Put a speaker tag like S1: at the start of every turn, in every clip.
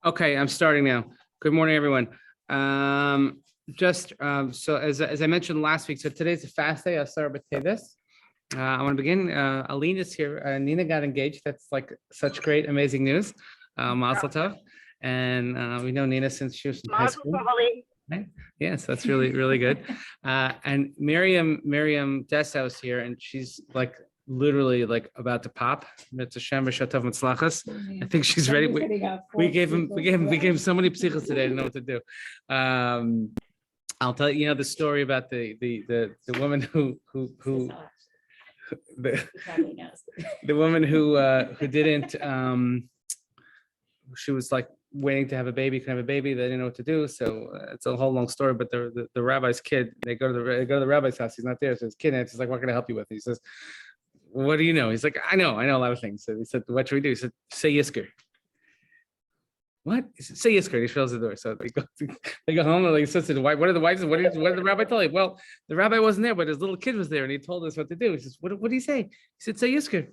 S1: Okay, I'm starting now. Good morning, everyone. So as I mentioned last week, so today's a fast day. I'll start with this. I want to begin. Aline is here. Nina got engaged. That's like such great, amazing news. Mazel tov. And we know Nina since she was in high school. Right? Yes, that's really, really good. And Miriam Dessau is here, and she's like literally like about to pop. It's a Shem B'Shatov Mitzlachas. I think she's ready. We gave him so many psichos today. I didn't know what to do. I'll tell you, the story about the woman who the woman who didn't she was like waiting to have a baby, can have a baby. They didn't know what to do, so it's a whole long story. But the rabbi's kid, they go to the rabbi's house. He's not there, so his kid answers like, "What can I help you with?" He says, "What do you know?" He's like, "I know a lot of things." So he said, "What should we do?" He said, "Say Yisker." What? He said, "Say Yisker." He shuts the door. So they go home and he says to the wife, "What are the wives? What did the rabbi tell you?" Well, the rabbi wasn't there, but his little kid was there, and he told us what to do. He says, "What did he say?" He said, "Say Yisker."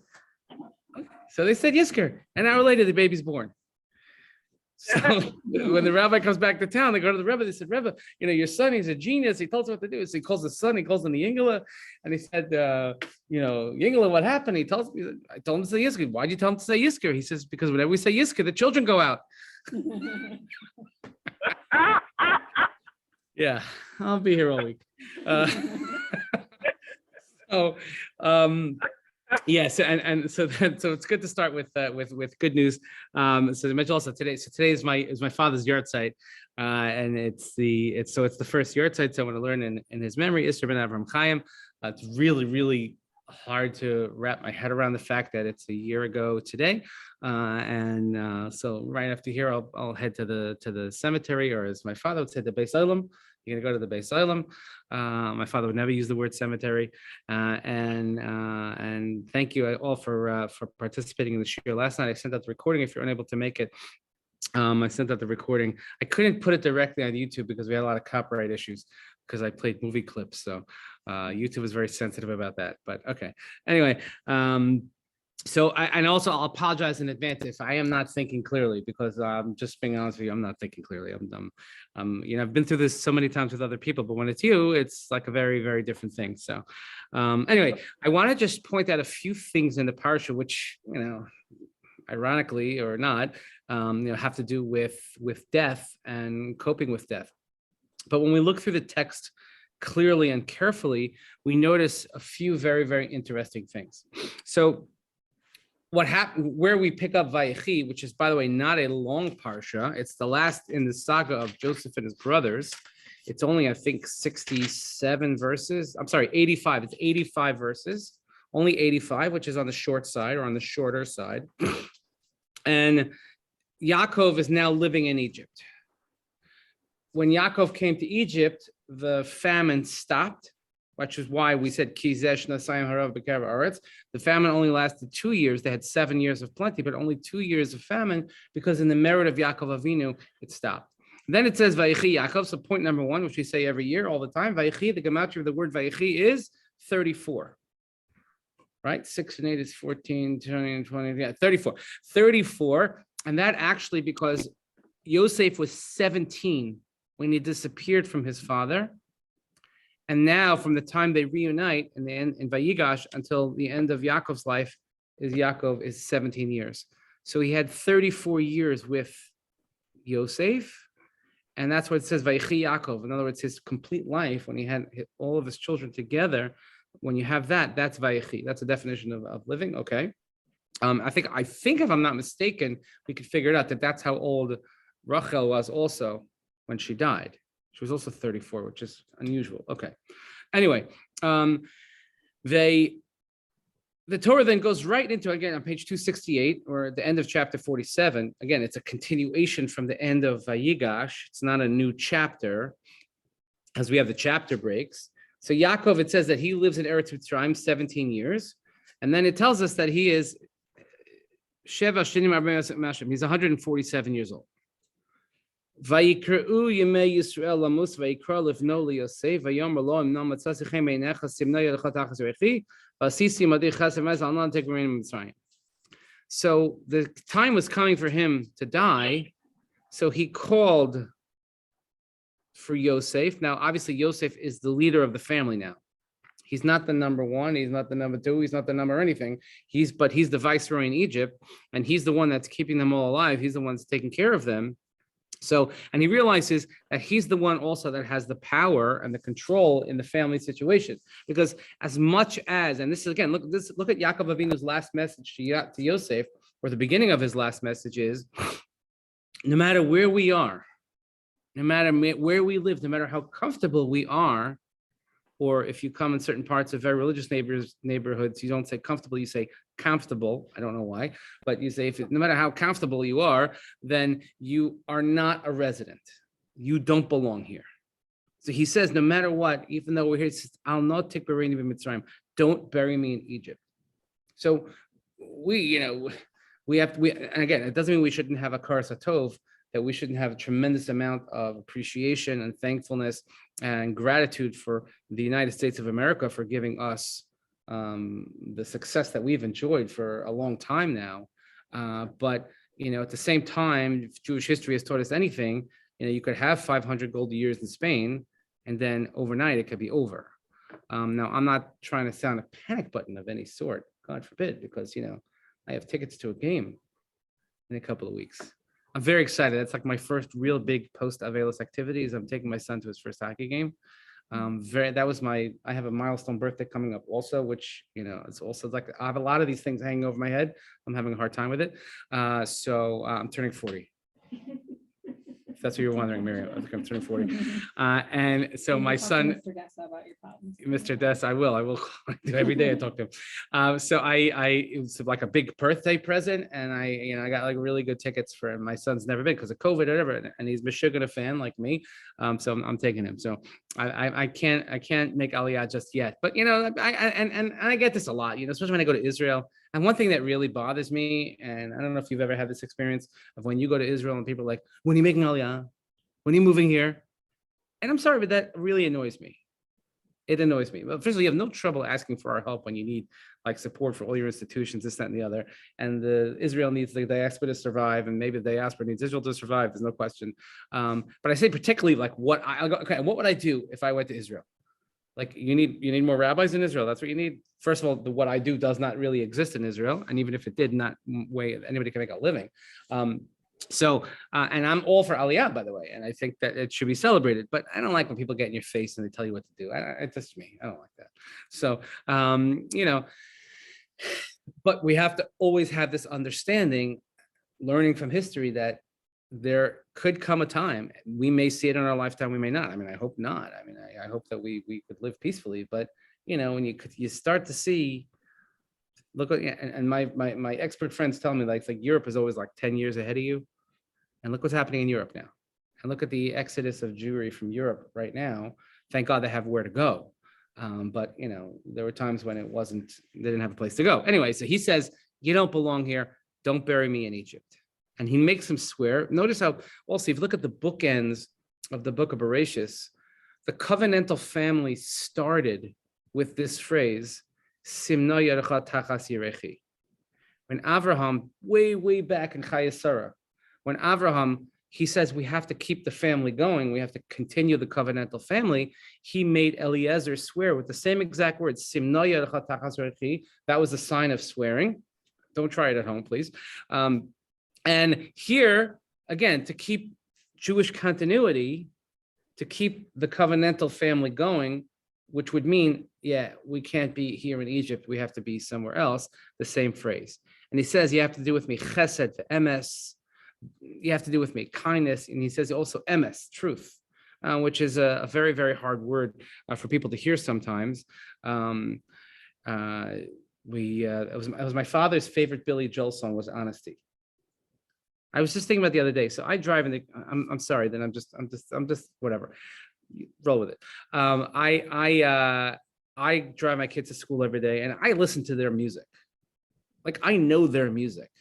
S1: So they said Yisker. An hour later, the baby's born. So when the rabbi comes back to town, they go to the Rebbe. They said, "Rebbe, your son, he's a genius. He told us what to do." So he calls the son, he calls him the Yingala, and he said, "Yingala, what happened?" He tells me, "I told him to say Yisker." "Why'd you tell him to say Yisker?" He says, "Because whenever we say Yisker, the children go out." Yeah, I'll be here all week. Yes, so it's good to start with good news. So I mentioned also today is my father's yahrzeit, and it's the first yahrzeit. So I want to learn in his memory, Isser ben Avram Chaim. It's really, really hard to wrap my head around the fact that it's a year ago today, so right after here I'll head to the cemetery, or as my father would say, the Beis Olam. You're gonna go to the Beis Olam. My father would never use the word cemetery, and thank you all for participating in the shiur last night. I sent out the recording. If you're unable to make it, I sent out the recording. I couldn't put it directly on YouTube because we had a lot of copyright issues because I played movie clips. So YouTube is very sensitive about that. But okay. Anyway, so I'll apologize in advance if I am not thinking clearly, because I'm just being honest with you, I'm not thinking clearly. I've been through this so many times with other people, but when it's you, it's like a very, very different thing. So anyway, I want to just point out a few things in the parsha, which, ironically or not, have to do with death and coping with death. But when we look through the text clearly and carefully, we notice a few very, very interesting things. So what happened, where we pick up Vayechi, which is, by the way, not a long parsha. It's the last in the saga of Joseph and his brothers. It's only, I think, 67 verses. I'm sorry, 85. It's 85 verses, only 85, which is on the short side, or on the shorter side. And Yaakov is now living in Egypt. When Yaakov came to Egypt, the famine stopped, which is why we said Kizesh Nasayim Harav B'Kerev Aretz. The famine only lasted 2 years. They had 7 years of plenty, but only 2 years of famine, because in the merit of Yaakov Avinu, it stopped. Then it says Vayechi Yaakov. So point number one, which we say every year, all the time, Vayechi, the gematria of the word Vayechi is 34. Right? 6 and 8 is 14, 20 and 20. Yeah, 34. 34. And that actually because Yosef was 17 when he disappeared from his father. And now, from the time they reunite in the end in Vayigash until the end of Yaakov's life, Yaakov is 17 years. So he had 34 years with Yosef, and that's what it says Vayechi Yaakov. In other words, his complete life, when he had all of his children together. When you have that, that's Vayechi. That's a definition of living. Okay. I think if I'm not mistaken, we could figure it out that that's how old Rachel was also when she died. She was also 34, which is unusual. Okay. Anyway, the Torah then goes right into, again, on page 268, or at the end of chapter 47. Again, it's a continuation from the end of Vayigash. It's not a new chapter, as we have the chapter breaks. So Yaakov, it says that he lives in Eretz Mitzrayim 17 years. And then it tells us that he is Sheva Shinim Arba'im Mashim. He's 147 years old. Vayikre'u Yemei Yisrael Lamus Vayikra Livno LiYosef Vayomer Lo Im Nam Matzah Sichem Einecha Simna Yadcha Tachas Rechi Vasisi Madi Chasem Ez Al Nan Tekvarim Mitzrayim. So the time was coming for him to die, So he called for Yosef. Now, obviously, Yosef is the leader of the family now. He's not the number one. He's not the number two. He's not the number anything. But he's the viceroy in Egypt, and he's the one that's keeping them all alive. He's the one that's taking care of them. So, and he realizes that he's the one also that has the power and the control in the family situation. Because as much as, and this is again, look at Yaakov Avinu's last message to Yosef, or the beginning of his last message is, no matter where we are, no matter where we live, no matter how comfortable we are, or if you come in certain parts of very religious neighborhoods, you don't say comfortable, you say comfortable. I don't know why, but you say, no matter how comfortable you are, then you are not a resident. You don't belong here. So he says, no matter what, even though we're here, I'll not take Bereini b'Mitzrayim. Don't bury me in Egypt. So and again, it doesn't mean we shouldn't have a karas hatov, that we shouldn't have a tremendous amount of appreciation and thankfulness and gratitude for the United States of America for giving us the success that we've enjoyed for a long time now. But at the same time, if Jewish history has taught us anything, you could have 500 golden years in Spain, and then overnight it could be over. Now, I'm not trying to sound a panic button of any sort, God forbid, because I have tickets to a game in a couple of weeks. I'm very excited. That's like my first real big post-Avelis activities. I'm taking my son to his first hockey game. I have a milestone birthday coming up also, which, it's also like, I have a lot of these things hanging over my head. I'm having a hard time with it. So I'm turning 40. If that's what you're wondering, Miriam, I think I'm turning 40. And so my son,
S2: Mr. Dessa about your problems.
S1: Mr. Dess, I will every day I talk to him. So it was like a big birthday present, and I got like really good tickets for him. My son's never been because of COVID or whatever, and he's Meshuggah fan like me. So I'm taking him. So I can't make Aliyah just yet, but I get this a lot, especially when I go to Israel. And one thing that really bothers me, and I don't know if you've ever had this experience of when you go to Israel and people are like, when are you making Aliyah? When are you moving here? And I'm sorry, but that really annoys me. It annoys me. Well, first of all, you have no trouble asking for our help when you need like support for all your institutions, this, that, and the other. And Israel needs the diaspora to survive, and maybe the diaspora needs Israel to survive. There's no question. But I say particularly like what would I do if I went to Israel? Like you need more rabbis in Israel. That's what you need. First of all, what I do does not really exist in Israel, and even if it did, not way anybody can make a living. And I'm all for Aliyah, by the way, and I think that it should be celebrated. But I don't like when people get in your face and they tell you what to do. It's just me. I don't like that. So but we have to always have this understanding, learning from history, that there could come a time, we may see it in our lifetime, we may not. I hope not. I hope that we could live peacefully. But when you start to see, look at, and my expert friends tell me like Europe is always like 10 years ahead of you, and look what's happening in Europe now, and look at the exodus of Jewry from Europe right now. Thank God they have where to go, but there were times when they didn't have a place to go. Anyway, so he says, you don't belong here. Don't bury me in Egypt. And he makes him swear. Notice how also, if you look at the bookends of the book of Berieshit, the covenantal family started with this phrase, Simno Yerecha Tachas Yerechi. When Avraham, way back in Chayei Sarah, when Avraham, he says we have to keep the family going, we have to continue the covenantal family, he made Eliezer swear with the same exact words, Simno Yerecha Tachas Yerechi. That was a sign of swearing. Don't try it at home, please. And here, again, to keep Jewish continuity, to keep the covenantal family going, which would mean, we can't be here in Egypt, we have to be somewhere else, the same phrase. And he says, you have to do with me chesed, emes, you have to do with me kindness. And he says also emes, truth, which is a very, very hard word for people to hear sometimes. It was my father's favorite Billy Joel song was Honesty. I was just thinking about the other day. So I drive in I'm sorry, then I'm just whatever. Roll with it. I drive my kids to school every day, and I listen to their music. Like I know their music.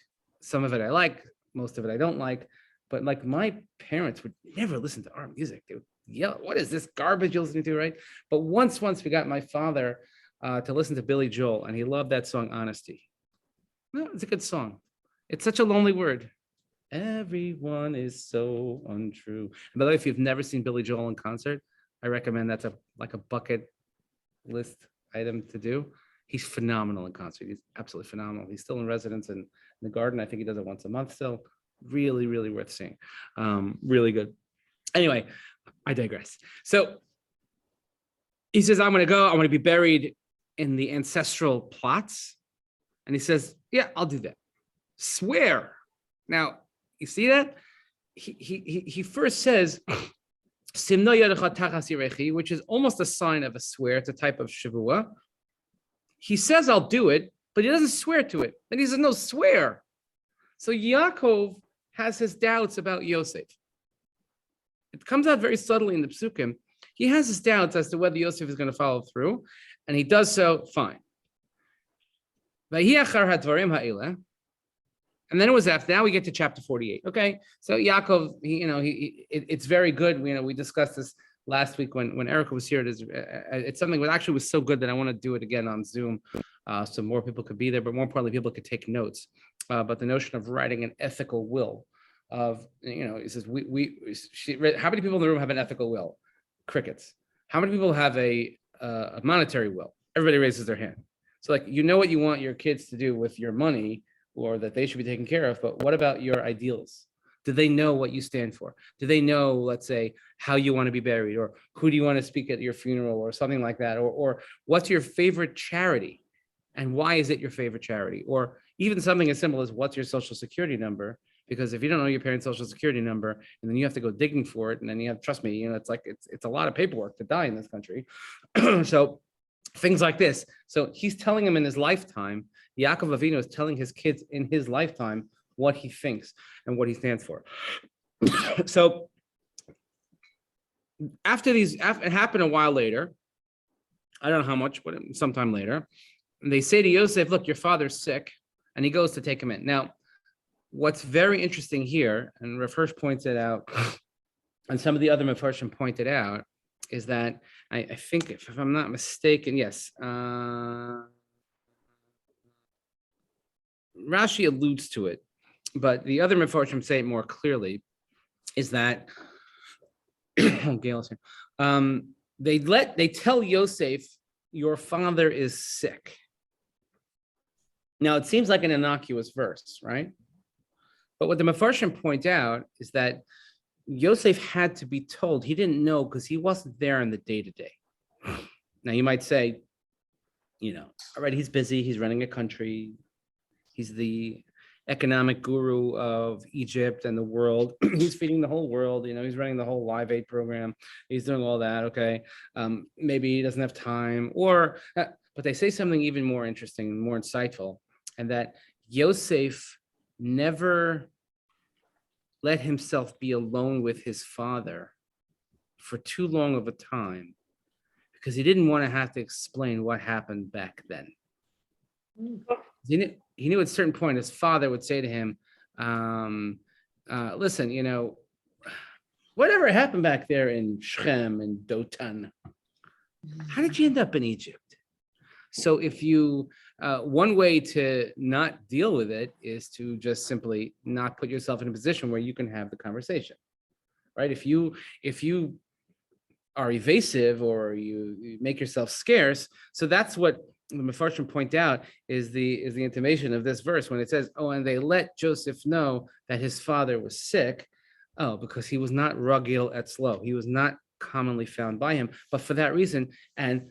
S1: Some of it I like, most of it I don't like. But like my parents would never listen to our music. They would yell, "What is this garbage you're listening to?" Right? But once we got my father to listen to Billy Joel, and he loved that song Honesty. No, it's a good song. It's such a lonely word. Everyone is so untrue. And by the way, if you've never seen Billy Joel in concert, I recommend that's a bucket list item to do. He's phenomenal in concert. He's absolutely phenomenal. He's still in residence in the Garden. I think he does it once a month still. Really, really worth seeing. Really good. Anyway, I digress. So he says, I'm going to go. I want to be buried in the ancestral plots. And he says, yeah, I'll do that. Swear. Now, you see that? He first says, which is almost a sign of a swear. It's a type of shavua. He says, I'll do it, but he doesn't swear to it. And he says, no, swear. So Yaakov has his doubts about Yosef. It comes out very subtly in the psukim. He has his doubts as to whether Yosef is going to follow through, and he does so fine. And then it was after. Now we get to chapter 48. Okay, so Yaakov, it's very good. We discussed this last week when Erica was here. It's something that actually was so good that I want to do it again on Zoom, so more people could be there, but more importantly, people could take notes. But the notion of writing an ethical will, it says how many people in the room have an ethical will? Crickets. How many people have a monetary will? Everybody raises their hand. So what you want your kids to do with your money, or that they should be taken care of, but what about your ideals? Do they know what you stand for? Do they know, let's say, how you want to be buried, or who do you want to speak at your funeral, or something like that? Or what's your favorite charity, and why is it your favorite charity? Or even something as simple as what's your social security number? Because if you don't know your parents' social security number, and then you have to go digging for it, and then you have, trust me, it's a lot of paperwork to die in this country. So things like this. So he's telling him in his lifetime, Yaakov Avinu is telling his kids in his lifetime what he thinks and what he stands for. So it happened a while later. I don't know how much, but sometime later. And they say to Yosef, look, your father's sick. And he goes to take him in. Now, what's very interesting here, and Rav Hirsch points it out, and some of the other Mefarshim pointed out, is that I think, if I'm not mistaken, yes, Rashi alludes to it, but the other Mefarshim say it more clearly, is that Gail's here. They tell Yosef, your father is sick. Now, it seems like an innocuous verse, right? But what the Mefarshim point out is that Yosef had to be told. He didn't know because he wasn't there in the day-to-day. Now, you might say, all right, he's busy. He's running a country. He's the economic guru of Egypt and the world. He's feeding the whole world. He's running the whole Live Aid program. He's doing all that. Okay. Maybe he doesn't have time, but they say something even more interesting and more insightful, and that Yosef never let himself be alone with his father for too long of a time, because he didn't want to have to explain what happened back then. He knew at a certain point his father would say to him, listen, whatever happened back there in Shechem and Dotan, how did you end up in Egypt? So if you, one way to not deal with it is to just simply not put yourself in a position where you can have the conversation, right? If you are evasive, or you make yourself scarce, so that's what the Mefarshim point out is the intimation of this verse when it says, oh, and they let Joseph know that his father was sick. Oh, because he was not ragil etzlo. He was not commonly found by him, but for that reason, and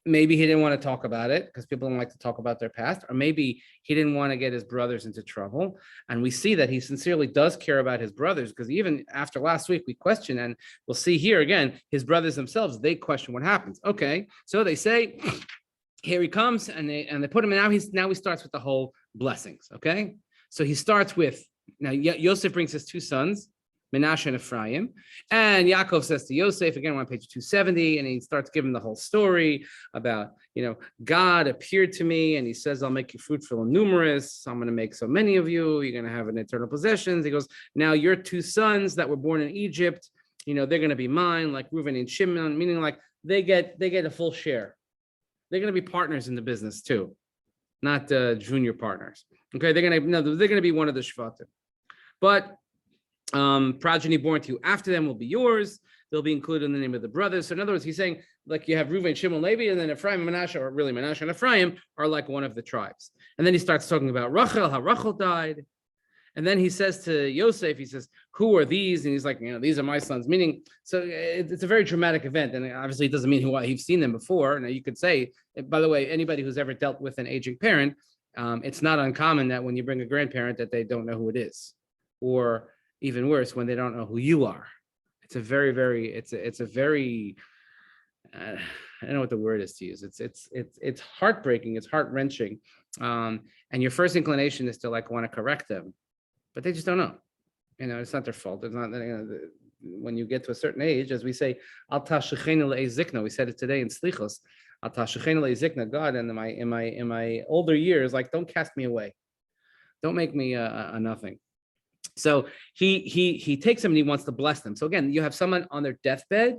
S1: maybe he didn't want to talk about it because people don't like to talk about their past, or maybe he didn't want to get his brothers into trouble. And we see that he sincerely does care about his brothers, because even after last week, we question, and we'll see here again, his brothers themselves, they question what happens. Okay, so they say, here he comes, and they put him in. Now he starts with the whole blessings. Okay, so he starts with, now Yosef brings his two sons, Menashe and Ephraim, and Yaakov says to Yosef, again, on page 270, and he starts giving the whole story about, God appeared to me, and he says, I'll make you fruitful and numerous. I'm going to make so many of you. You're going to have an eternal possessions. He goes, now your two sons that were born in Egypt, they're going to be mine, like Reuven and Shimon, meaning like they get a full share. They're going to be partners in the business too, not junior partners. Okay, they're going to be one of the Shvatim. But progeny born to you after them will be yours. They'll be included in the name of the brothers. So in other words, he's saying, like, you have Reuven, Shimon, Levi, and then Ephraim and Manasseh, or really Manasseh and Ephraim, are like one of the tribes. And then he starts talking about Rachel, how Rachel died. And then he says to Yosef, he says, who are these? And he's like, these are my sons. Meaning, so it's a very dramatic event. And obviously it doesn't mean he's seen them before. Now you could say, by the way, anybody who's ever dealt with an aging parent, it's not uncommon that when you bring a grandparent that they don't know who it is. Or even worse, when they don't know who you are. It's a very, very, it's a very, I don't know what the word is to use. It's heartbreaking. It's heart wrenching. And your first inclination is to want to correct them, but they just don't know. It's not their fault. It's not, when you get to a certain age, as we say, Al tashechenu le'ezikna. We said it today in Slichos. Al tashechenu le'ezikna. God, and in my older years, don't cast me away. Don't make me a nothing. So he takes them and he wants to bless them. So again, you have someone on their deathbed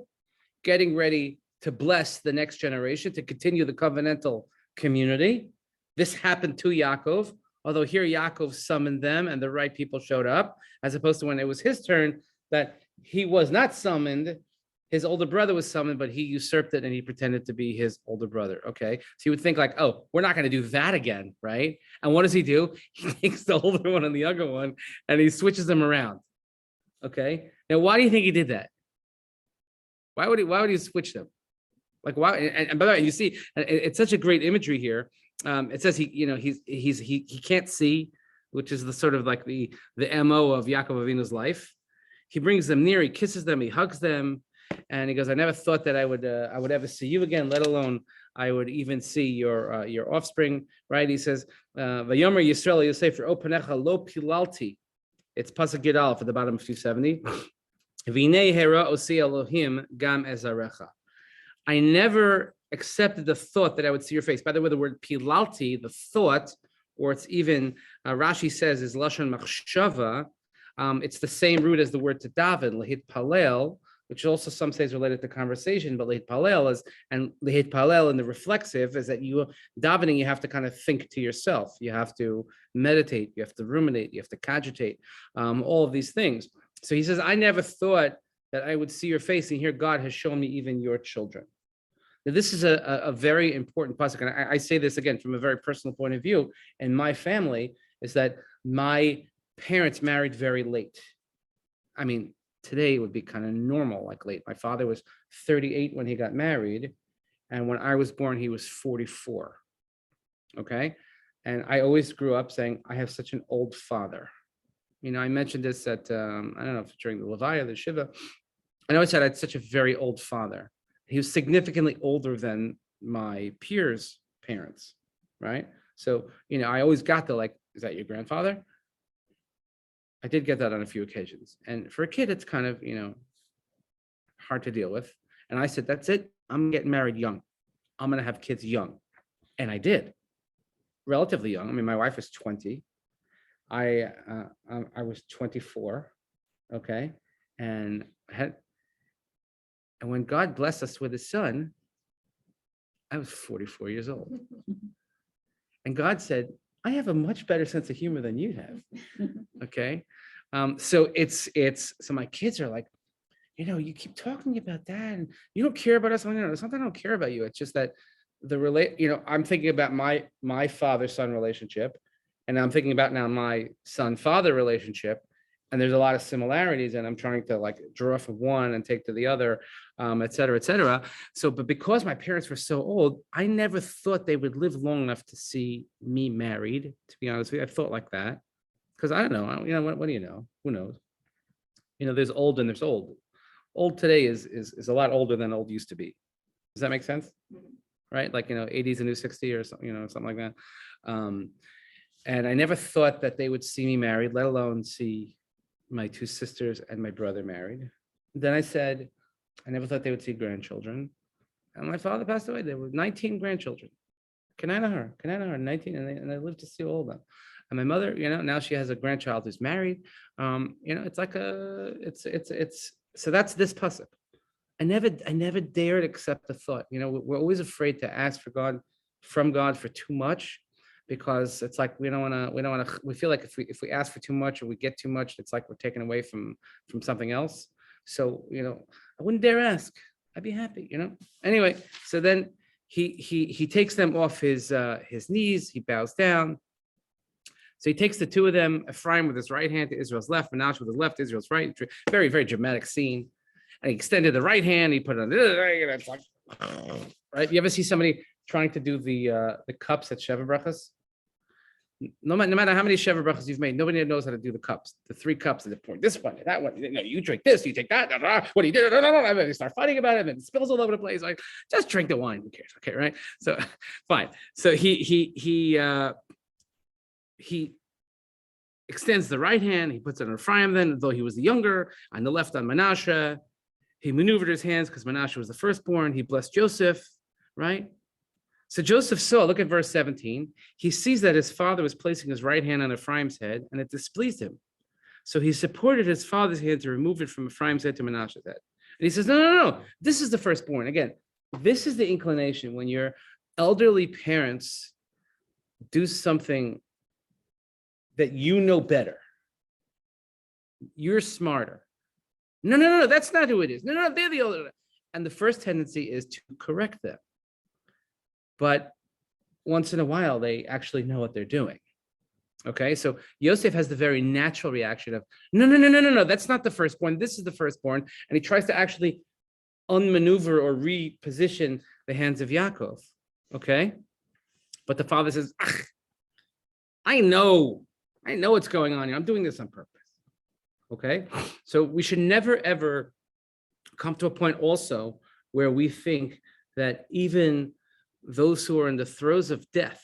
S1: getting ready to bless the next generation, to continue the covenantal community. This happened to Yaakov, although here Yaakov summoned them and the right people showed up, as opposed to when it was his turn that he was not summoned. His older brother was summoned, but he usurped it and he pretended to be his older brother. Okay. So you would think oh, we're not going to do that again. Right. And what does he do? He takes the older one and the younger one and he switches them around. Okay. Now, why do you think he did that? Why would he switch them? Why? And by the way, you see, it's such a great imagery here. It says he can't see, which is the sort of the MO of Yaakov Avinu's life. He brings them near, he kisses them, he hugs them. And he goes, I never thought that I would ever see you again, let alone I would even see your offspring, right? He says, Vayomer Yisrael Yosef Opanecha lo pilalti. It's Pasuk Gid Aleph at the bottom of 270. V'nei hera osi Elohim gam ezarecha. I never accepted the thought that I would see your face. By the way, the word pilalti, the thought, or it's even Rashi says is lashon machshava. It's the same root as the word to daven, lehit palel, which also some say is related to conversation, but lehit palel and the reflexive is that you davening, you have to kind of think to yourself. You have to meditate, you have to ruminate, you have to cogitate, all of these things. So he says, I never thought that I would see your face, and here God has shown me even your children. Now, this is a very important pasuk, and I say this again from a very personal point of view. In my family, is that my parents married very late. I mean, today it would be kind of normal, late. My father was 38 when he got married, and when I was born, he was 44. Okay, and I always grew up saying, I have such an old father. I mentioned this at, I don't know if during the Levaya, the Shiva, I always said I had such a very old father. He was significantly older than my peers' parents, right? So, I always got the is that your grandfather? I did get that on a few occasions. And for a kid, it's kind of, hard to deal with. And I said, that's it. I'm getting married young. I'm going to have kids young. And I did. Relatively young. I mean, my wife was 20. I was 24. Okay. And when God blessed us with a son, I was 44 years old. And God said, I have a much better sense of humor than you have. Okay. So so my kids are like, you keep talking about that and you don't care about us. It's not that I don't care about you. It's just that I'm thinking about my father-son relationship, and I'm thinking about now my son-father relationship. And there's a lot of similarities, and I'm trying to draw from one and take to the other, et cetera, et cetera. So, but because my parents were so old, I never thought they would live long enough to see me married, to be honest with you. I thought like that. Because I don't know, what do you know? Who knows? There's old and there's old. Old today is a lot older than old used to be. Does that make sense? Right? 80 is a new 60 or something, something like that. And I never thought that they would see me married, let alone see my two sisters and my brother married. Then I said, I never thought they would see grandchildren. And my father passed away. There were 19 grandchildren. Can I know her? 19, and I lived to see all of them. And my mother, now she has a grandchild who's married. It's so that's this pasuk. I never dared accept the thought. We're always afraid to ask from God for too much, because it's like we feel like if we ask for too much or we get too much, it's like we're taken away from something else. So, I wouldn't dare ask. I'd be happy, Anyway, so then he takes them off his knees, he bows down. So he takes the two of them, Ephraim with his right hand to Israel's left, Manasseh with his left, Israel's right. Very, very dramatic scene. And he extended the right hand, he put it on it's like, right? You ever see somebody trying to do the cups at Sheva Brachas? No matter how many Sheva Brachas you've made, nobody knows how to do the cups. The 3 cups, and they pour this one, that one. You drink this, you take that. What do you do? And they start fighting about it, and it spills all over the place. Like, just drink the wine. Who cares? Okay, right? So, fine. So he extends the right hand. He puts it on Ephraim. Then, though he was the younger, on the left on Manasseh. He maneuvered his hands because Manasseh was the firstborn. He blessed Joseph, right? So Joseph saw, look at verse 17. He sees that his father was placing his right hand on Ephraim's head, and it displeased him. So he supported his father's hand to remove it from Ephraim's head to Manasseh's head. And he says, no. This is the firstborn. Again, this is the inclination when your elderly parents do something that you know better. You're smarter. No, that's not who it is. No, they're the older. And the first tendency is to correct them. But once in a while, they actually know what they're doing. Okay, so Yosef has the very natural reaction of, no, that's not the firstborn. This is the firstborn. And he tries to actually unmaneuver or reposition the hands of Yaakov. Okay, but the father says, I know what's going on here. I'm doing this on purpose. Okay, so we should never, ever come to a point also where we think that even those who are in the throes of death,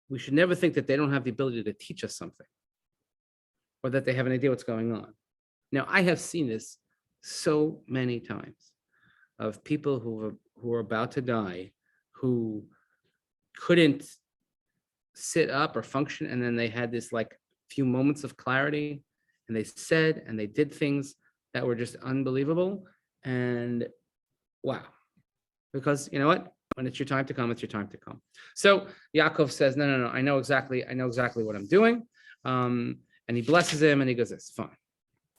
S1: we should never think that they don't have the ability to teach us something or that they have an idea what's going on. Now, I have seen this so many times of people who are about to die, who couldn't sit up or function, and then they had this like few moments of clarity, and they said and they did things that were just unbelievable. And wow, because you know what? When it's your time to come, it's your time to come. So Yaakov says, no, I know exactly what I'm doing. And he blesses him and he goes, this, fine.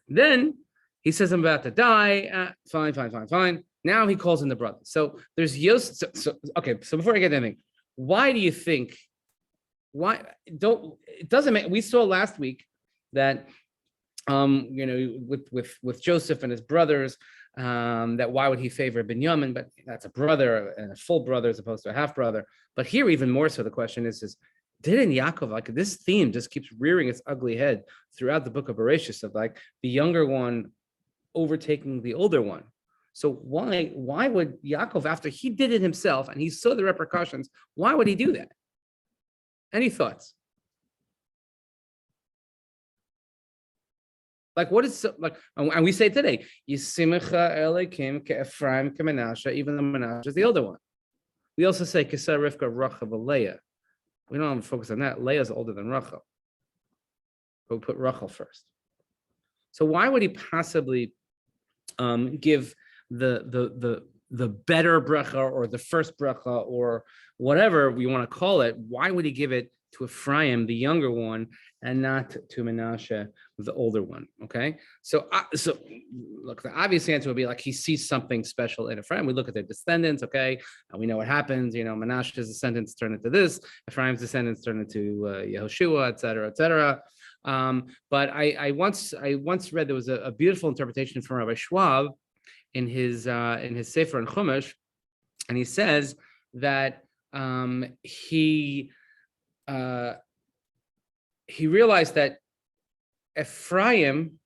S1: Then he says, I'm about to die. Fine. Now he calls in the brothers. So there's Yosef. So before I get anything, why do you think, it doesn't make, we saw last week that, with Joseph and his brothers, that why would he favor Binyamin? But that's a brother and a full brother as opposed to a half brother. But here, even more so, the question is didn't Yaakov, like this theme just keeps rearing its ugly head throughout the book of Berieshit, of like the younger one overtaking the older one. So why would Yaakov, after he did it himself and he saw the repercussions, why would he do that? Any thoughts? Like, what is like, and we say today, Yisimecha Elokim ke'Ephraim ke'Manasseh, even though Manasseh is the older one. We also say Kesar Rivka Rachel Leah. We don't have to focus on that. Leah is older than Rachel. But we put Rachel first. So why would he possibly give the better bracha or the first bracha or whatever we want to call it? Why would he give it to Ephraim, the younger one, and not to Manasseh, the older one? Okay, so look, the obvious answer would be like he sees something special in Ephraim. We look at their descendants, okay, and we know what happens. Manasseh's descendants turn into this, Ephraim's descendants turn into Yehoshua, et cetera. But I once read there was a beautiful interpretation from Rabbi Schwab in his Sefer on Chumash, and he says that he realized that Ephraim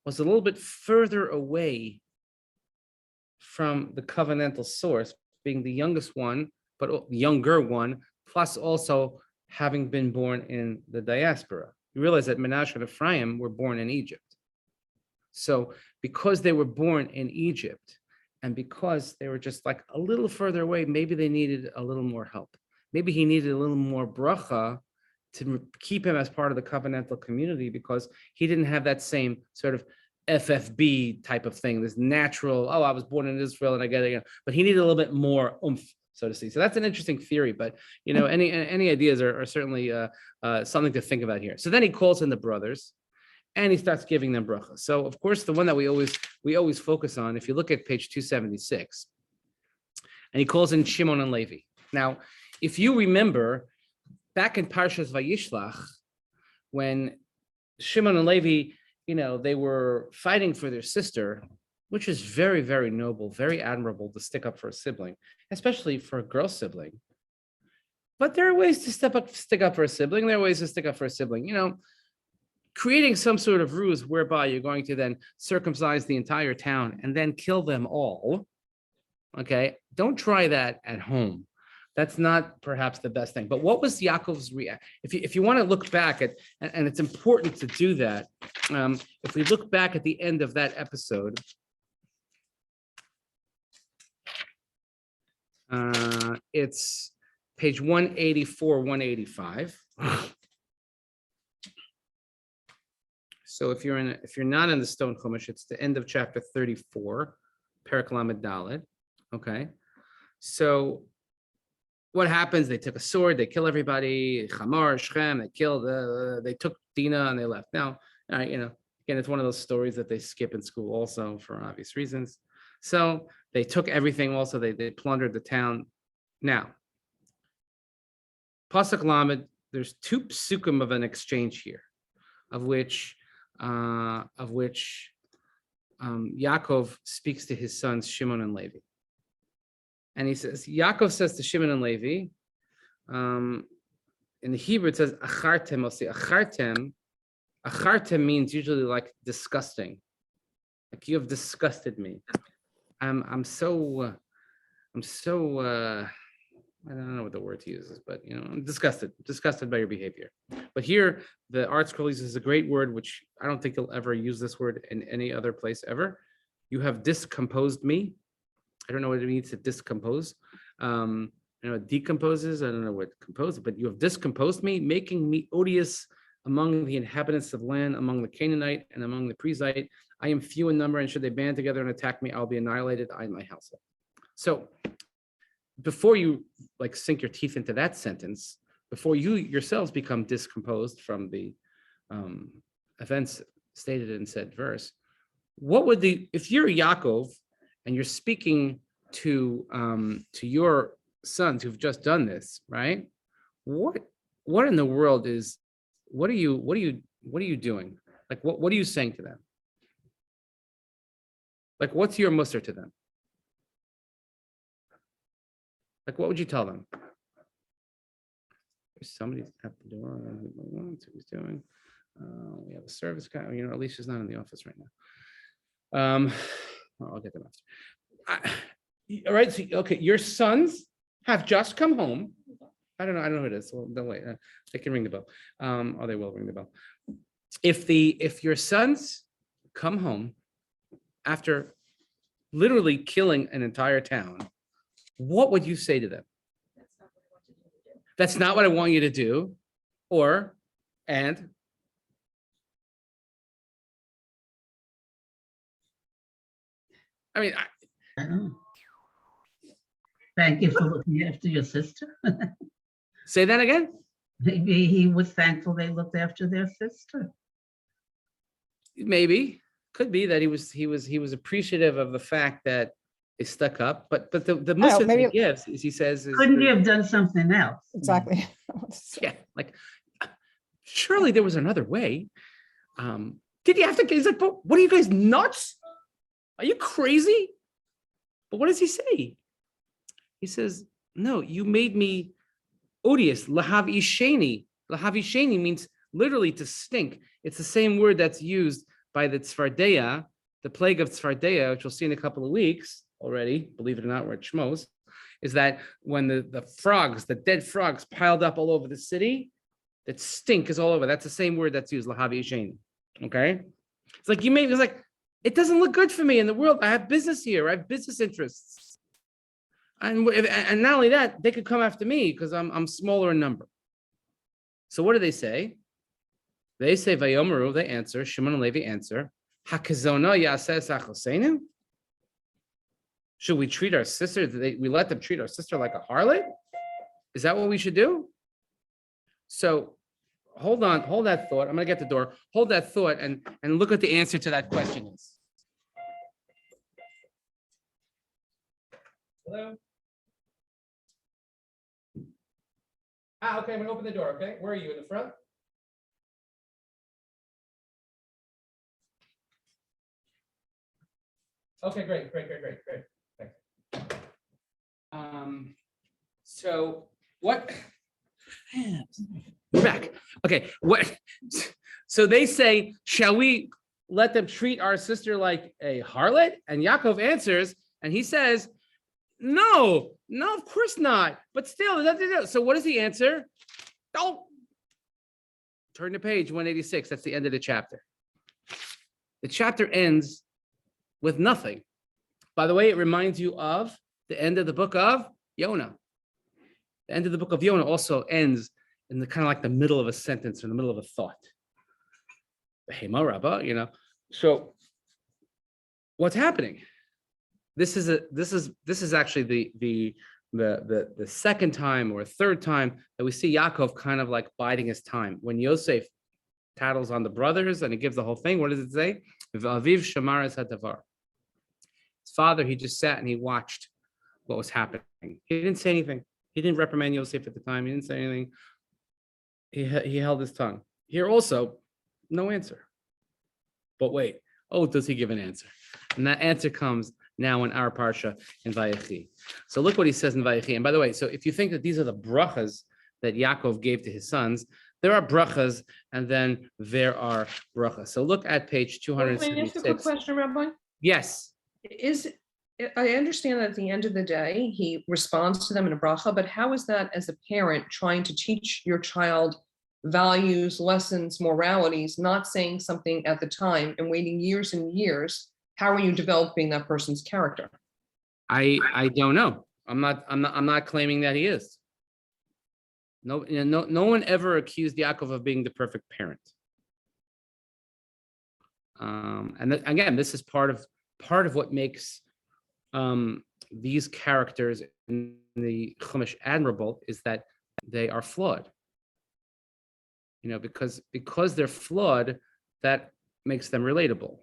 S1: was a little bit further away from the covenantal source, being the youngest one, but the younger one, plus also having been born in the diaspora. You realize that Manasseh and Ephraim were born in Egypt. So because they were born in Egypt, and because they were just like a little further away, maybe they needed a little more help. Maybe he needed a little more bracha to keep him as part of the covenantal community, because he didn't have that same sort of FFB type of thing, this natural, I was born in Israel and I get it, but he needed a little bit more oomph. so to speak. So that's an interesting theory, but any ideas are certainly something to think about here. So then he calls in the brothers, and he starts giving them bracha. So of course, the one that we always focus on, if you look at page 276, and he calls in Shimon and Levi. Now, if you remember, back in Parshat Vayishlach, when Shimon and Levi, they were fighting for their sister, which is very, very noble, very admirable to stick up for a sibling, especially for a girl sibling. But there are ways to stick up for a sibling. There are ways to stick up for a sibling. Creating some sort of ruse whereby you're going to then circumcise the entire town and then kill them all. Okay, don't try that at home. That's not perhaps the best thing. But what was Yaakov's reaction? If you want to look back at, and it's important to do that, if we look back at the end of that episode, it's page 184, 185. So if you're not in the Stone Chumash, it's the end of chapter 34, Perek Lamed Daled. Okay, so what happens? They took a sword, they kill everybody. Chamar, Shechem, they took Dinah and they left. Now, again, it's one of those stories that they skip in school also for obvious reasons. So they took everything. Also, they plundered the town. Now, Pasuk Lamed, there's two psukim of an exchange here, of which Yaakov speaks to his sons Shimon and Levi. And he says, Yaakov says to Shimon and Levi, in the Hebrew it says, achartem, I'll say, achartem means usually like disgusting. Like, you have disgusted me. I'm so, I don't know what the word to use is, but I'm disgusted by your behavior. But here, the Art Scroll uses a great word, which I don't think you'll ever use this word in any other place ever. You have discomposed me. I don't know what it means to discompose. It decomposes. I don't know what compose, but you have discomposed me, making me odious among the inhabitants of land, among the Canaanite and among the Perizzite. I am few in number, and should they band together and attack me, I'll be annihilated, I and my household. So before you sink your teeth into that sentence, before you yourselves become discomposed from the events stated in said verse, if you're Yaakov and you're speaking to your sons who've just done this, right? What in the world what are you doing? What are you saying to them? What's your mussar to them? What would you tell them? Somebody's at the door. I don't know who wants, who he's doing. We have a service guy. Alicia's not in the office right now. I'll get them after. All right. So, okay, your sons have just come home. I don't know who it is. Well, don't wait. They can ring the bell. Or they will ring the bell. If your sons come home after literally killing an entire town, what would you say to them? That's not what I want you to do. And I mean,
S2: I don't know. Thank you for looking after your sister.
S1: Say that again?
S2: Maybe he was thankful they looked after their sister.
S1: Maybe. Could be that he was appreciative of the fact that they stuck up, but the Muslim he gives is he says,
S2: couldn't you have done something else?
S3: Exactly.
S1: Yeah, surely there was another way. Did you have to? He's like, but what are you guys nuts? Are you crazy? But what does he say? He says, no, you made me odious. Lahav isheni. Lahav isheni means literally to stink. It's the same word that's used by the Tzfardeya, the plague of Tzfardeya, which we'll see in a couple of weeks already, believe it or not, we're at Shmos, is that when the dead frogs piled up all over the city, that stink is all over. That's the same word that's used, lahavi isheni. Okay? It's like it doesn't look good for me in the world. I have business here. I have business interests. And not only that, they could come after me because I'm smaller in number. So what do they say? They say, Vayomeru, they answer, Shimon and Levi answer, Hakazona yaseh sachosenu? Should we treat our sister? We let them treat our sister like a harlot? Is that what we should do? So hold that thought. I'm gonna get the door. Hold that thought and look what the answer to that question is. Hello? Okay, I'm gonna open the door, okay? Where are you, in the front? Okay, great. Thanks. So what? We're back. Okay, what? So they say, shall we let them treat our sister like a harlot? And Yaakov answers, and he says, no, of course not. But still, so what is the answer? Don't turn to page 186. That's the end of the chapter. The chapter ends with nothing. By the way, it reminds you of the end of the book of Yonah. The end of the book of Yonah also ends in the kind of like the middle of a sentence or the middle of a thought. So what's happening? This is actually the second time or third time that we see Yaakov kind of like biding his time. When Yosef tattles on the brothers and he gives the whole thing, what does it say? V'aviv shamar es hadavar. His father, he just sat and he watched what was happening. He didn't say anything. He didn't reprimand Yosef at the time. He didn't say anything. He held his tongue. Here also, no answer. But wait, does he give an answer? And that answer comes now in our Parsha in Vayechi. So look what he says in Vayechi. And by the way, so if you think that these are the brachas that Yaakov gave to his sons, there are brachas and then there are brachas. So look at page 276.
S3: Can I ask a quick question, Rabbi?
S1: Yes.
S3: I understand that at the end of the day, he responds to them in a bracha, but how is that as a parent trying to teach your child values, lessons, moralities, not saying something at the time and waiting years and years? How are you developing that person's character?
S1: I don't know. I'm not claiming that he is. No one ever accused Yaakov of being the perfect parent. Again, this is part of what makes these characters in the Chumash admirable, is that they are flawed. Because they're flawed, that makes them relatable.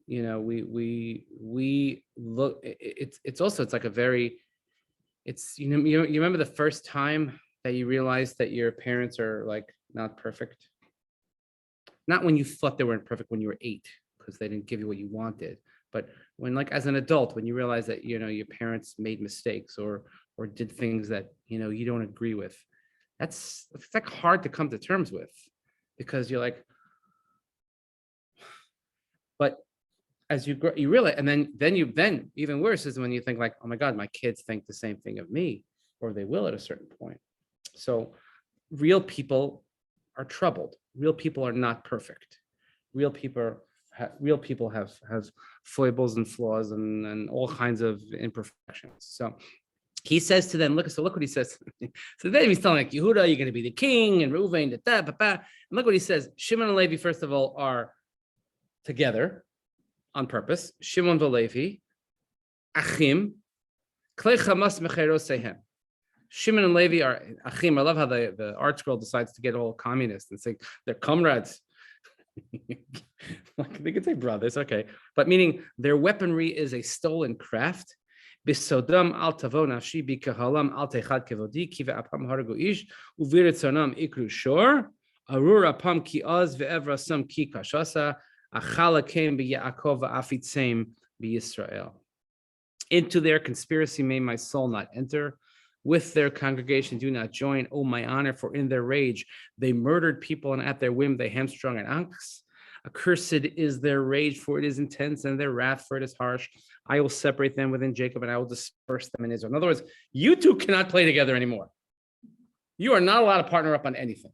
S1: We look. It's like a very. You remember the first time that you realized that your parents are like not perfect. Not when you thought they weren't perfect when you were 8, because they didn't give you what you wanted. But when, like, as an adult, when you realize that your parents made mistakes or did things that you don't agree with, it's like hard to come to terms with, because you're like, but as you grow, you realize, and then even worse is when you think like, oh my God, my kids think the same thing of me, or they will at a certain point. So real people are troubled. Real people are not perfect. Real people have foibles and flaws and all kinds of imperfections. So he says to them, look what he says. So then he's telling like, Yehuda, you're going to be the king, and Reuven, and look what he says. Shimon and Levi, first of all, are together on purpose. Shimon v'Levi, achim, klei chamas mecherosehem. Shimon and Levi are achim. I love how the art scroll decides to get all communist and say they're comrades. Like they could say brothers, okay, but meaning their weaponry is a stolen craft. Bisodam al tavo nafshi bikahalam al techad kevodi kiva apam hargu ish uviritzonam ikru shor arur apam ki az ve'evra sam ki kashasa achala came be Yaakov afitzem be Yisrael. Into their conspiracy may my soul not enter. With their congregation do not join, O my honor, for in their rage they murdered people, and at their whim they hamstrung an ox. Accursed is their rage, for it is intense, and their wrath, for it is harsh. I will separate them within Jacob, and I will disperse them in Israel. In other words, you two cannot play together anymore. You are not allowed to partner up on anything.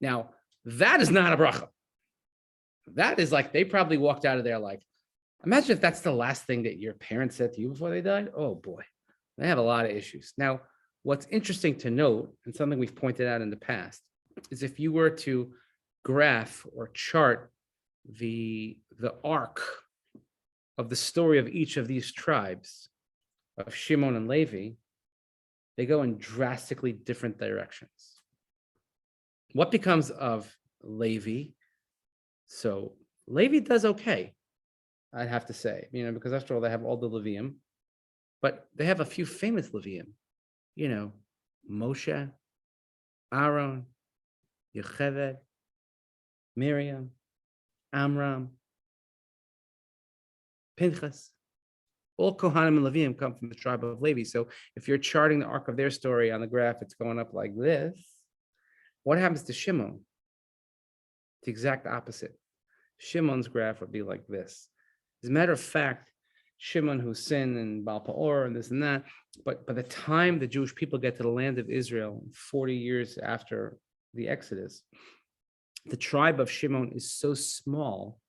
S1: Now, that is not a bracha. That is like, they probably walked out of there like, imagine if that's the last thing that your parents said to you before they died. Oh boy. They have a lot of issues. Now, what's interesting to note, and something we've pointed out in the past, is if you were to graph or chart the arc of the story of each of these tribes, of Shimon and Levi, they go in drastically different directions. What becomes of Levi? So Levi does okay, I'd have to say, because after all, they have all the Levium, but they have a few famous Levium, Moshe, Aaron, Yocheved, Miriam, Amram, Pinchas. All Kohanim and Levium come from the tribe of Levi. So if you're charting the arc of their story on the graph, it's going up like this. What happens to Shimon? The exact opposite. Shimon's graph would be like this. As a matter of fact, Shimon, who sinned and Baal Peor and this and that, but by the time the Jewish people get to the land of Israel, 40 years after the Exodus, the tribe of Shimon is so small,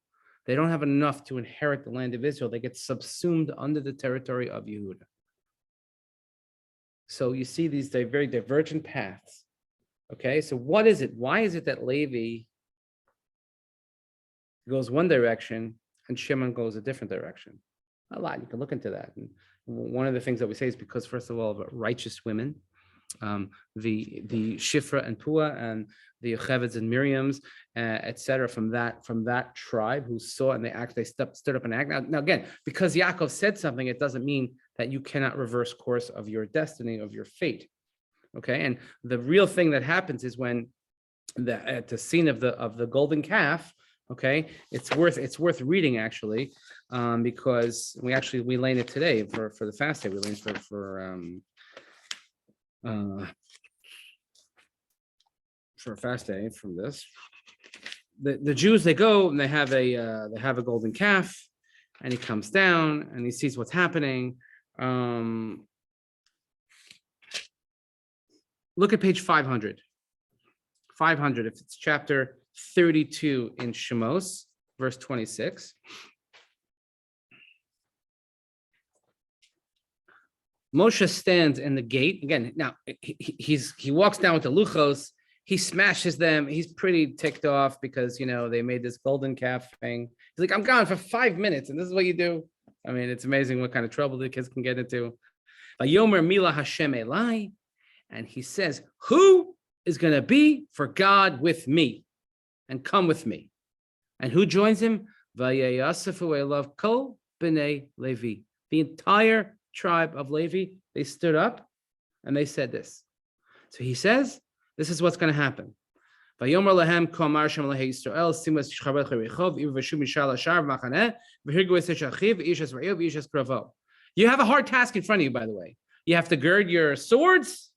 S1: they don't have enough to inherit the land of Israel. They get subsumed under the territory of Yehuda. So you see these very divergent paths. Okay, so what is it? Why is it that Levi goes one direction and Shimon goes a different direction? A lot. You can look into that. And one of the things that we say is because, first of all, of righteous women, the Shifra and Pua and the Yocheveds and Miriams, etc., from that tribe who saw and they stood up and acted. Now again, because Yaakov said something, it doesn't mean that you cannot reverse course of your destiny, of your fate. Okay, and the real thing that happens is when at the scene of the golden calf. Okay, it's worth reading actually, because we lane it today for the fast day. We lane for a fast day from this. The Jews, they go and they have a golden calf, and he comes down and he sees what's happening. Look at page 500. 500, if it's chapter 32 in Shemos, verse 26. Moshe stands in the gate. Again, now he walks down with the luchos, he smashes them. He's pretty ticked off because they made this golden calf thing. He's like, I'm gone for 5 minutes, and this is what you do. I mean, it's amazing what kind of trouble the kids can get into. Vayomer Mila Hashem Elai, and he says, who is going to be for God with me and come with me? And who joins him? Vayeyasafu elav kol b'nei Levi. The entire tribe of Levi, they stood up and they said this. So he says, this is what's going to happen. Vayomer lahem kol mar Hashem Elahei Yisrael simas yishchabel cherichov ivashu mishal ashar v'machaneh v'hirgu esech achiv v'ishas ra'yo v'ishas kravo. You have a hard task in front of you, by the way. You have to gird your swords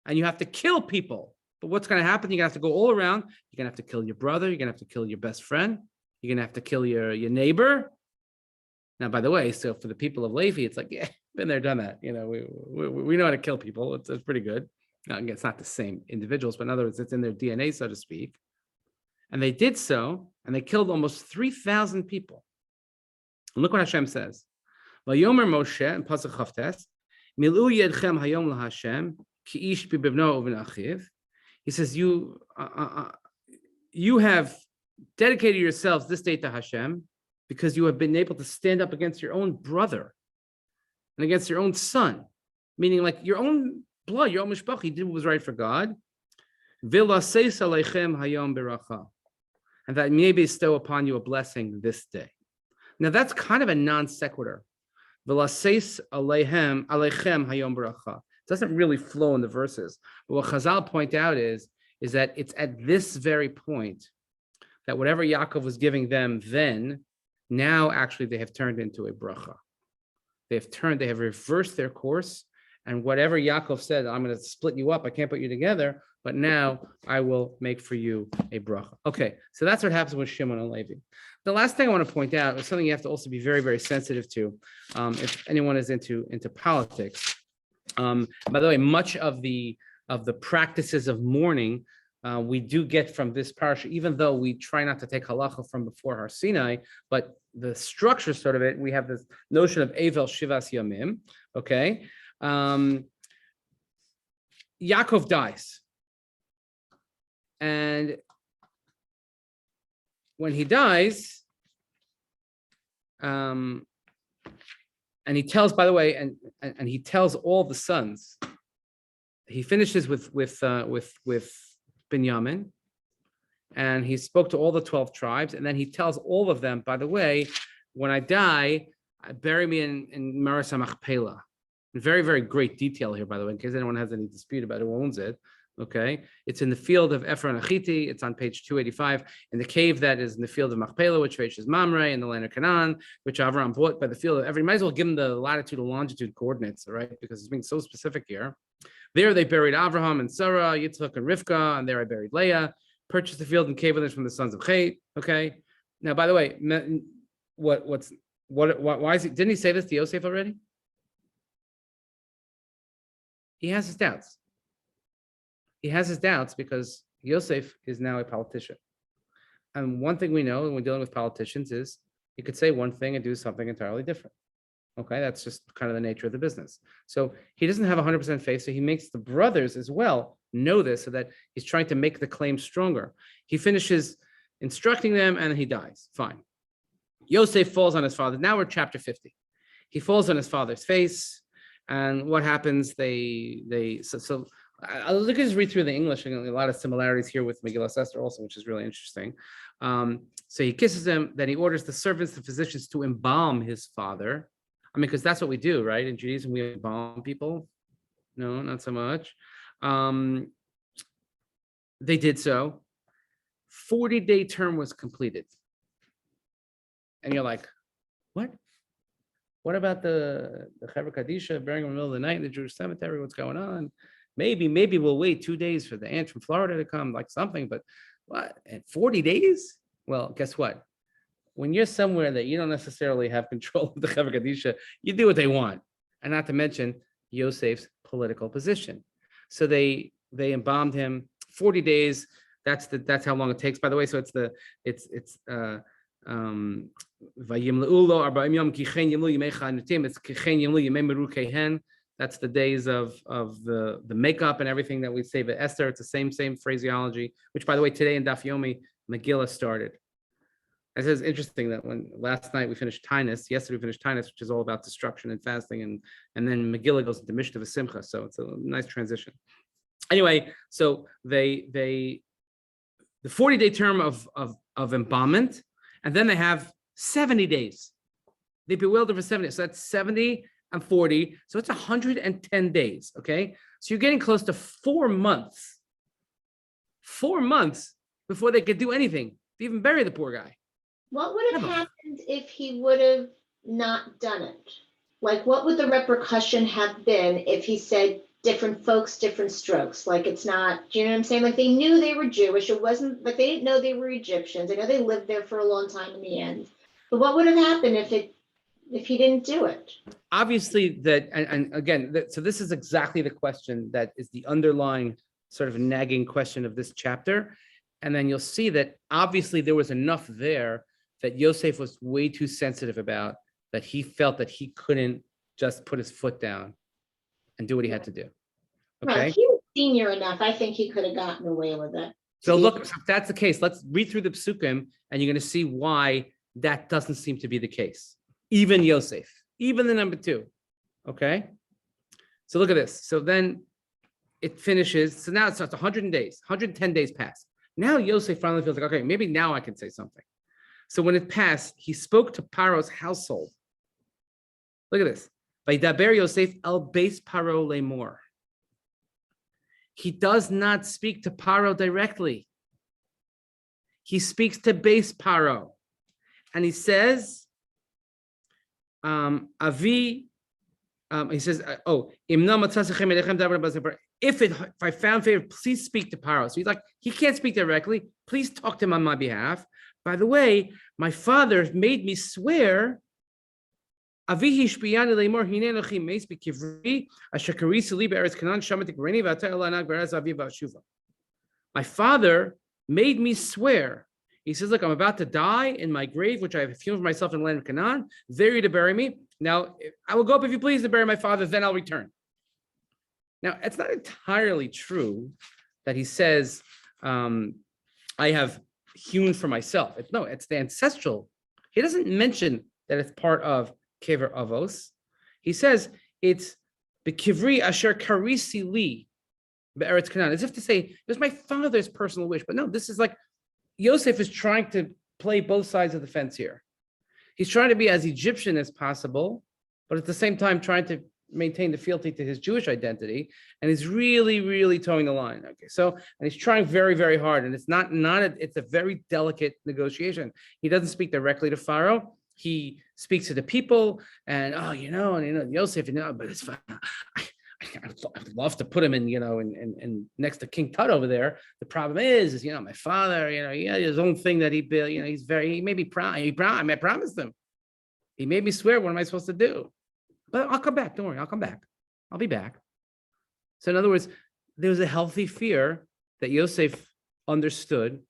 S1: and you have to kill people. But what's going to happen? You're going to have to go all around. You're going to have to kill your brother. You're going to have to kill your best friend. You're going to have to kill your neighbor. Now, by the way, so for the people of Levi, it's like, yeah, been there, done that. We know how to kill people. It's pretty good. Now, again, it's not the same individuals, but in other words, it's in their DNA, so to speak. And they did so, and they killed almost 3,000 people. And look what Hashem says. Vayomer Moshe in Pasuk Chavtes, Milu yedchem hayom laHashem ki ish bibno uven achiv. He says, you have dedicated yourselves this day to Hashem because you have been able to stand up against your own brother and against your own son, meaning like your own blood, your own mishpach. He did what was right for God. V'laseis aleichem hayom beracha, and that may bestow upon you a blessing this day. Now that's kind of a non sequitur. V'laseis aleichem hayom beracha. Doesn't really flow in the verses. But what Chazal point out is that it's at this very point that whatever Yaakov was giving them then, now actually they have turned into a bracha. They have reversed their course, and whatever Yaakov said, I'm going to split you up, I can't put you together, but now I will make for you a bracha. Okay, so that's what happens with Shimon and Levi. The last thing I want to point out is something you have to also be very, very sensitive to if anyone is into politics. By the way, much of the practices of mourning we do get from this parsha, even though we try not to take halacha from before Har Sinai, but the structure sort of it, we have this notion of Evel Shivas Yamim, okay? Yaakov dies. And when he dies, and he tells, by the way, and he tells all the sons. He finishes with Binyamin, and he spoke to all the 12 tribes, and then he tells all of them, by the way, when I die, bury me in Marasa Machpelah. Very, very great detail here, by the way, in case anyone has any dispute about who owns it. Okay, it's in the field of Ephron Achiti. It's on page 285. In the cave that is in the field of Machpelah, which faces Mamre, in the land of Canaan, which Avram bought by the field of every. Might as well give him the latitude and longitude coordinates, right? Because it's being so specific here. There they buried Avraham and Sarah, Yitzchak and Rivka, and there I buried Leah. Purchased the field and cave from the sons of Chet. Okay. Now, by the way, why is he? Didn't he say this to Yosef already? He has his doubts. He has his doubts because Yosef is now a politician. And one thing we know when we're dealing with politicians is you could say one thing and do something entirely different. Okay, that's just kind of the nature of the business. So he doesn't have 100% faith, so he makes the brothers as well know this so that he's trying to make the claim stronger. He finishes instructing them and he dies. Fine. Yosef falls on his father. Now we're chapter 50. He falls on his father's face. And what happens? I'll look at just read through the English, and a lot of similarities here with Megillah Esther also, which is really interesting. So he kisses him, then he orders the servants, the physicians to embalm his father. I mean, because that's what we do, right? In Judaism, we embalm people. No, not so much. They did so. 40-day term was completed. And you're like, what? What about the Chevra Kadisha burying in the middle of the night in the Jewish cemetery? What's going on? Maybe we'll wait 2 days for the aunt from Florida to come, like something, but what? And 40 days? Well, guess what? When you're somewhere that you don't necessarily have control of the Chevra Kadisha, you do what they want. And not to mention Yosef's political position. So they embalmed him 40 days. That's how long it takes, by the way. So it's that's the days of the makeup and everything that we say. But Esther, it's the same phraseology, which, by the way, today in Daf Yomi, Megillah started. It says interesting that when last night we finished Tainus, yesterday we finished Tainus, which is all about destruction and fasting, and then Megillah goes into Mishnah V'Simcha, so it's a nice transition. Anyway, so the 40-day term of embalmment, and then they have 70 days. They bewilder for 70 days. So that's 70 and 40. So it's 110 days. Okay. So you're getting close to 4 months. 4 months before they could do anything to even bury the poor guy.
S4: What would have happened if he would have not done it? Like, what would the repercussion have been if he said different folks, different strokes? Like, it's not, do you know what I'm saying? Like, they knew they were Jewish. It wasn't like they didn't know they were Egyptians. I know they lived there for a long time in the end. But what would have happened if he didn't do it?
S1: Obviously, and again, so this is exactly the question that is the underlying sort of nagging question of this chapter. And then you'll see that obviously there was enough there that Yosef was way too sensitive about, that he felt that he couldn't just put his foot down and do what he had to do. Okay.
S4: Right. He was senior enough. I think he could have gotten away with it.
S1: So look, if that's the case, let's read through the psukim and you're going to see why that doesn't seem to be the case. Even Yosef, even the number 2. Okay. So look at this. So then it finishes. So now it starts 100 days, 110 days pass. Now Yosef finally feels like, okay, maybe now I can say something. So when it passed, he spoke to Paro's household. Look at this. Vaydaber Yosef el beis Paro lemor. He does not speak to Paro directly. He speaks to beis Paro. And he says, Avi, he says, if I found favor, please speak to Paro. So he's like, he can't speak directly. Please talk to him on my behalf. By the way, my father made me swear. My father made me swear. He says, look, I'm about to die in my grave, which I have hewn for myself in the land of Canaan. There you to bury me. Now, I will go up, if you please, to bury my father, then I'll return. Now, it's not entirely true that he says, I have hewn for myself. It's the ancestral. He doesn't mention that it's part of Kever Avos. He says it's Bekivri Asher Karisi Li Be'eretz Canaan, as if to say, it was my father's personal wish. But no, this is like Yosef is trying to play both sides of the fence here. He's trying to be as Egyptian as possible, but at the same time trying to maintain the fealty to his Jewish identity, and he's really, really towing the line. Okay, so and he's trying very, very hard, and it's it's a very delicate negotiation. He doesn't speak directly to Pharaoh. He speaks to the people, and Yosef, but it's fine. I'd love to put him in next to King Tut over there. The problem is my father, he had his own thing that he built. He made me I promised him. He made me swear. What am I supposed to do? But I'll come back. Don't worry. I'll come back. I'll be back. So in other words, there was a healthy fear that Yosef understood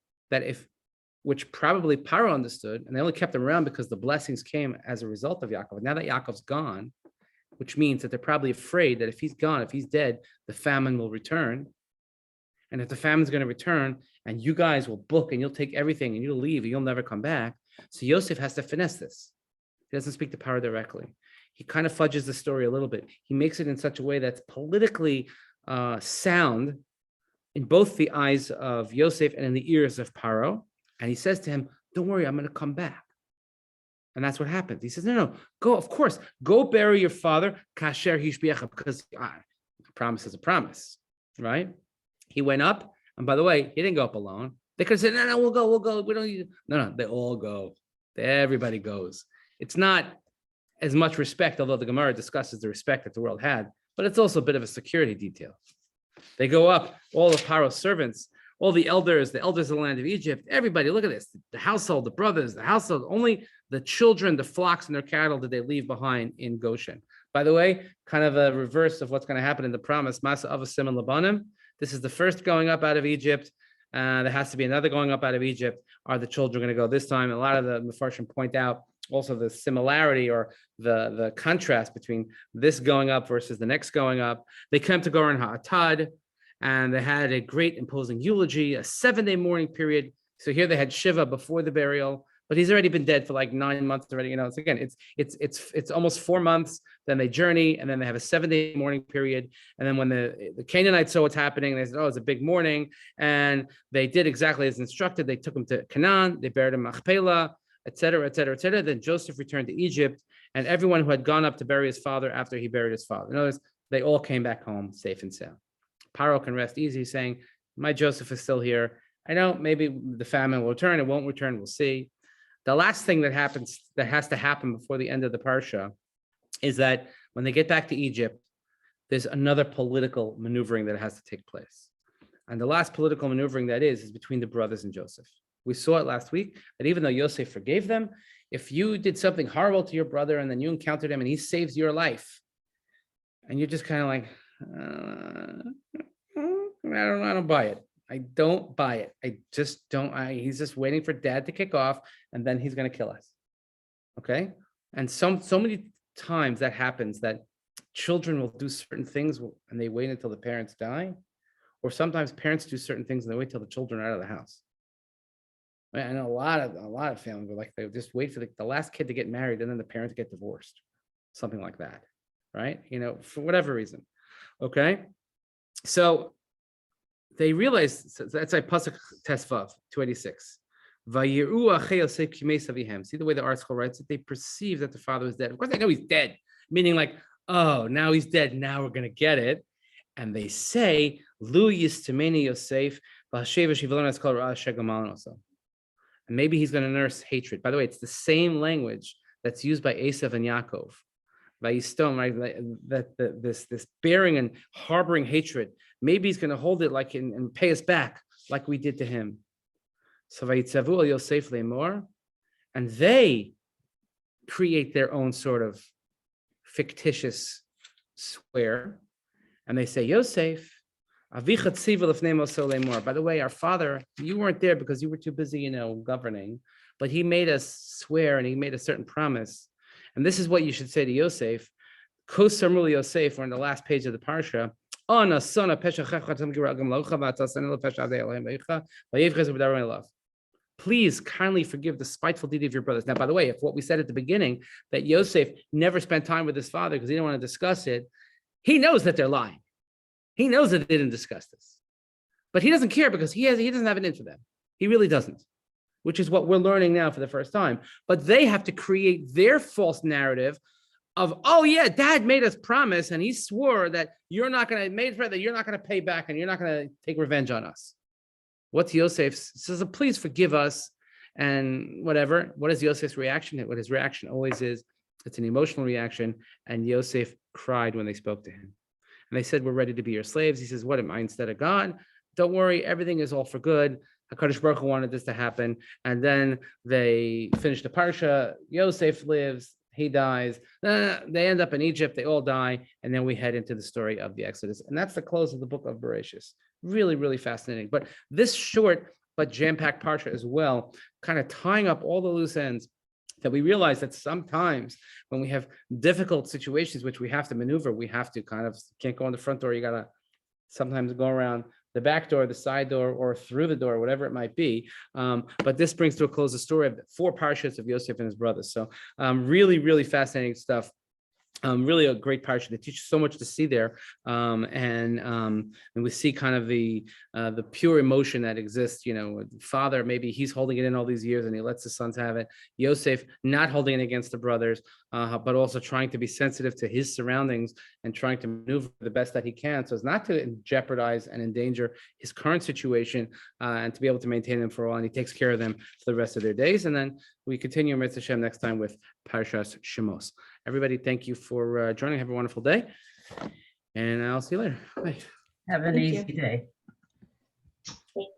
S1: which probably Paro understood, and they only kept him around because the blessings came as a result of Yaakov. Now that Yaakov's gone, which means that they're probably afraid that if he's gone, if he's dead, the famine will return. And if the famine's going to return, and you guys will book and you'll take everything and you'll leave and you'll never come back. So Yosef has to finesse this. He doesn't speak to Paro directly. He kind of fudges the story a little bit. He makes it in such a way that's politically sound in both the eyes of Yosef and in the ears of Paro. And he says to him, don't worry, I'm going to come back. And that's what happens. He says, no, go, of course, go bury your father, kasher hishbiacha, because a promise is a promise, right? He went up, and by the way, he didn't go up alone. They could have said, no, we'll go. We don't need, no, they all go. Everybody goes. It's not as much respect, although the Gemara discusses the respect that the world had, but it's also a bit of a security detail. They go up, all of Paro's servants, all the elders of the land of Egypt, everybody, look at this, the household, the brothers, the household, only the children, the flocks, and their cattle did they leave behind in Goshen. By the way, kind of a reverse of what's going to happen in the promise, Masa Avasim and Labanim. This is the first going up out of Egypt. There has to be another going up out of Egypt. Are the children going to go this time? A lot of the Mefarshim point out also the similarity or the contrast between this going up versus the next going up. They came to Goren Ha'atad, and they had a great imposing eulogy, a 7-day mourning period. So here they had Shiva before the burial, but he's already been dead for like 9 months already. So again, it's almost 4 months. Then they journey, and then they have a 7-day mourning period. And then when the Canaanites saw what's happening, they said, "Oh, it's a big mourning," and they did exactly as instructed. They took him to Canaan, they buried him in Machpelah, etc., etc., etc. Then Joseph returned to Egypt, and everyone who had gone up to bury his father after he buried his father, in other words, they all came back home safe and sound. Paro can rest easy, saying, my Joseph is still here. I know maybe the famine will return. It won't return. We'll see. The last thing that has to happen before the end of the Parsha is that when they get back to Egypt, there's another political maneuvering that has to take place. And the last political maneuvering that is between the brothers and Joseph. We saw it last week that even though Yosef forgave them, if you did something horrible to your brother and then you encountered him and he saves your life, and you're just kind of like, I don't buy it. I don't buy it. I just don't. He's just waiting for dad to kick off, and then he's going to kill us. Okay? And so many times that happens, that children will do certain things and they wait until the parents die, or sometimes parents do certain things and they wait till the children are out of the house. I know a lot of families were like, they just wait for the last kid to get married and then the parents get divorced, something like that, right? For whatever reason. Okay, so they realized, that's like Pasuk Tesvav 286. See the way the article writes it? They perceive that the father is dead. Of course, they know he's dead, meaning like, oh, now he's dead. Now we're gonna get it. And they say, Lu Yistameni Yosef, and maybe he's going to nurse hatred. By the way, it's the same language that's used by Esav and Yaakov. Vayistom, right? This bearing and harboring hatred. Maybe he's going to hold it like and pay us back like we did to him. So Vayitzavu al Yosef Lemor, and they create their own sort of fictitious swear, and they say, Yosef, by the way, our father, you weren't there because you were too busy, governing, but he made us swear and he made a certain promise. And this is what you should say to Yosef. Kosamrul Yosef, we're in the last page of the Parsha. please kindly forgive the spiteful deed of your brothers. Now, by the way, if what we said at the beginning, that Yosef never spent time with his father because he didn't want to discuss it, he knows that they're lying. He knows that they didn't discuss this. But he doesn't care because he doesn't have it in for them. He really doesn't, which is what we're learning now for the first time. But they have to create their false narrative of, oh yeah, dad made us promise and he swore that you're not going to pay back and you're not going to take revenge on us. What's Yosef says? Please forgive us and whatever. What is Yosef's reaction? What his reaction always is, it's an emotional reaction. And Yosef cried when they spoke to him. And they said, we're ready to be your slaves. He says, what am I instead of God? Don't worry, everything is all for good. HaKadosh Baruch Hu wanted this to happen. And then they finish the Parsha. Yosef lives, he dies. They end up in Egypt, they all die. And then we head into the story of the Exodus. And that's the close of the book of Berieshit. Really, really fascinating. But this short but jam-packed Parsha as well, kind of tying up all the loose ends, that we realize that sometimes when we have difficult situations, which we have to maneuver, we have to can't go in the front door. You got to sometimes go around the back door, the side door, or through the door, whatever it might be. But this brings to a close the story of 4 parshas of Yosef and his brothers. So really, really fascinating stuff. Really a great parsha that teaches so much to see there, and we see kind of the pure emotion that exists. Father, maybe he's holding it in all these years and he lets his sons have it. Yosef not holding it against the brothers, but also trying to be sensitive to his surroundings and trying to maneuver the best that he can so as not to jeopardize and endanger his current situation, and to be able to maintain them for all. And he takes care of them for the rest of their days. And then we continue Mitzvah Hashem next time with Parshas Shemos. Everybody, thank you for joining. Have a wonderful day. And I'll see you later. Bye.
S2: Have an
S3: Thank
S2: easy day.